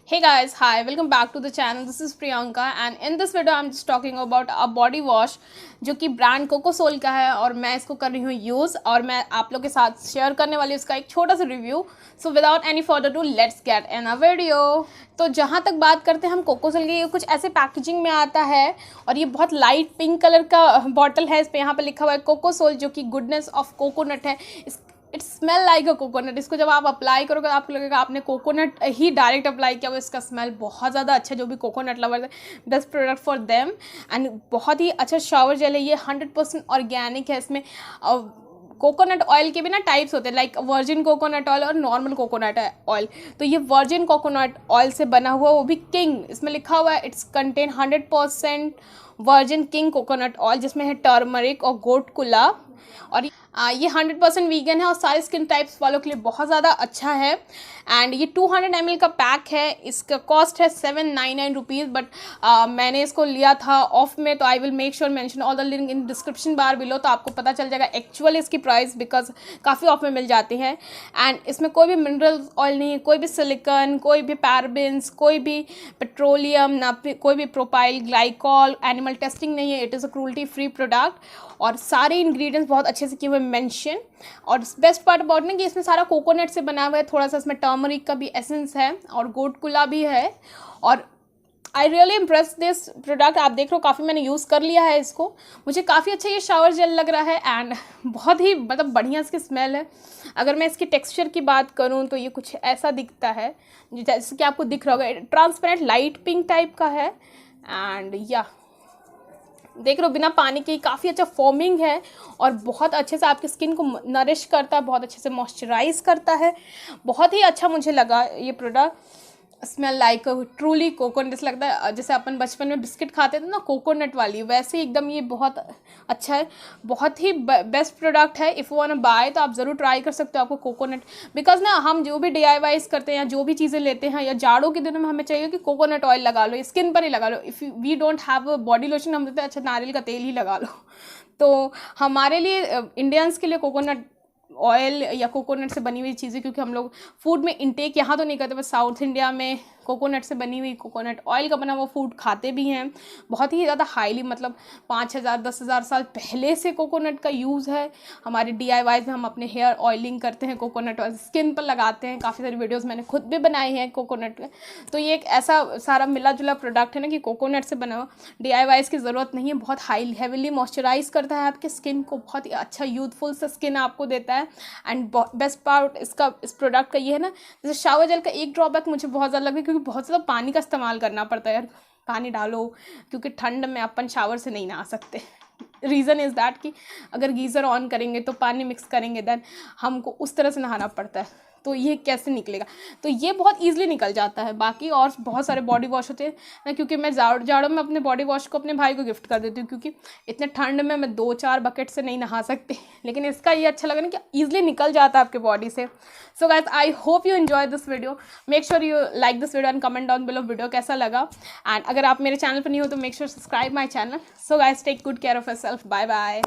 Hey guys, hi, welcome back to the channel. This is Priyanka and in this video I'm just talking about a body wash जो कि brand cocoa soul का है और मैं इसको कर रही हूँ यूज़ और मैं आप लोग के साथ शेयर करने वाली हूँ उसका एक छोटा सा review. So without any further do let's get in a video. तो जहाँ तक बात करते हैं हम कोको सोल की, ये कुछ ऐसे पैकेजिंग में आता है और ये बहुत लाइट पिंक कलर का बॉटल है. इस पर यहाँ पर लिखा हुआ है कोको सोल जो कि गुडनेस ऑफ कोकोनट है. It smell like a coconut. इसको जब आप अप्लाई करोगे आपको लगेगा आपने कोकोनट ही डायरेक्ट अप्लाई किया हुआ. इसका स्मेल बहुत ज़्यादा अच्छा है. जो भी कोकोनट लवर है best product for them. And बहुत ही अच्छा शावर जेल है. ये 100% ऑर्गेनिक है. इसमें कोकोनट ऑयल के भी ना टाइप्स होते हैं, लाइक वर्जिन कोकोनट ऑयल और नॉर्मल कोकोनट ऑयल. तो ये वर्जिन कोकोनट ऑयल से बना हुआ, वो भी किंग. इसमें लिखा हुआ है it's contain 100% virgin king coconut oil जिसमें है टर्मरिक और गोट कुला. और ये 100% वीगन है और सारे स्किन टाइप्स वालों के लिए बहुत ज़्यादा अच्छा है. एंड ये 200 ml का पैक है. इसका कॉस्ट है 799 रुपीज़. बट मैंने इसको लिया था ऑफ में, तो I will make sure mention all the link in description bar below, तो आपको पता चल जाएगा एक्चुअली इसकी प्राइस, बिकॉज काफ़ी ऑफ में मिल जाती है. एंड इसमें कोई भी मिनरल ऑयल नहीं है, कोई भी सिलिकॉन, कोई भी पैराबेन्स, कोई भी पेट्रोलियम, ना कोई भी प्रोपाइल ग्लाइकॉल, एनिमल टेस्टिंग नहीं है. It is a cruelty free product और सारे इंग्रेडिएंट्स बहुत अच्छे से किए हुए मेंशन. और बेस्ट पार्ट अबाउट ना कि इसमें सारा कोकोनट से बना हुआ है. थोड़ा सा इसमें टर्मरिक का भी एसेंस है और गोट कुला भी है. और I really impress this product. आप देख रहे हो काफ़ी मैंने यूज़ कर लिया है इसको. मुझे काफ़ी अच्छा ये शावर जेल लग रहा है एंड बहुत ही मतलब बढ़िया इसकी स्मेल है. अगर मैं इसकी टेक्सचर की बात करूँ तो ये कुछ ऐसा दिखता है जैसे कि आपको दिख रहा होगा. ट्रांसपेरेंट लाइट पिंक टाइप का है. एंड या देख रहे हो बिना पानी के काफ़ी अच्छा फॉर्मिंग है और बहुत अच्छे से आपकी स्किन को नरिश करता है, बहुत अच्छे से मॉइस्चराइज करता है. बहुत ही अच्छा मुझे लगा ये product. Smell like truly coconut. जैसे लगता है जैसे अपन बचपन में बिस्किट खाते थे ना कोकोनट वाली, वैसे एकदम ये बहुत अच्छा है. बहुत ही बेस्ट प्रोडक्ट है. If you want to buy तो आप ज़रूर ट्राई कर सकते हो. आपको कोकोनट, बिकॉज ना हम जो भी DIYs करते हैं या जो भी चीज़ें लेते हैं या जाड़ों के दिनों में हमें चाहिए कि कोकोनट ऑयल लगा लो, स्किन पर ही लगा लो. If we don't have body lotion, हम देते हैं अच्छा नारियल का तेल ही लगा लो. तो हमारे लिए इंडियंस के लिए कोकोनट ऑयल या कोकोनट से बनी हुई चीज़ें, क्योंकि हम लोग फूड में इंटेक यहाँ तो नहीं करते, बस साउथ इंडिया में कोकोनट से बनी हुई कोकोनट ऑयल का बना हुआ फूड खाते भी हैं. बहुत ही ज़्यादा हाईली, मतलब 5000 10,000 साल पहले से कोकोनट का यूज़ है. हमारे DIYs में हम अपने हेयर ऑयलिंग करते हैं, कोकोनट ऑयल स्किन पर लगाते हैं. काफ़ी सारी वीडियोस मैंने खुद भी बनाई हैं कोकोनट में. तो ये एक ऐसा सारा मिला जुला प्रोडक्ट है ना कि कोकोनट से बना हुआ. DIYs की ज़रूरत नहीं है. बहुत हाई हेविली मॉइस्चराइज करता है आपके स्किन को, बहुत ही अच्छा यूथफुल सा स्किन आपको देता है. एंड बेस्ट पार्ट इस प्रोडक्ट का ये है ना, जैसे शावर जेल का एक ड्रॉबैक मुझे बहुत ज़्यादा लगा, क्योंकि बहुत ज़्यादा पानी का इस्तेमाल करना पड़ता है यार. पानी डालो क्योंकि ठंड में अपन शावर से नहीं नहा सकते. रीज़न इज़ दैट कि अगर गीज़र ऑन करेंगे तो पानी मिक्स करेंगे, देन हमको उस तरह से नहाना पड़ता है. तो ये कैसे निकलेगा? तो ये बहुत ईजिली निकल जाता है. बाकी और बहुत सारे बॉडी वॉश होते हैं ना, क्योंकि मैं जाड़ों में अपने बॉडी वॉश को अपने भाई को गिफ्ट कर देती हूँ, क्योंकि इतने ठंड में मैं 2-4 बकेट से नहीं नहा सकती. लेकिन इसका ये अच्छा लगा ना कि ईजिली निकल जाता है आपके बॉडी से. So guys, I hope you enjoy this video. Make sure you like this video and comment down below video कैसा लगा. एंड अगर आप मेरे चैनल पर नहीं हो तो make sure subscribe my channel. So guys, take good care of yourself. Bye bye.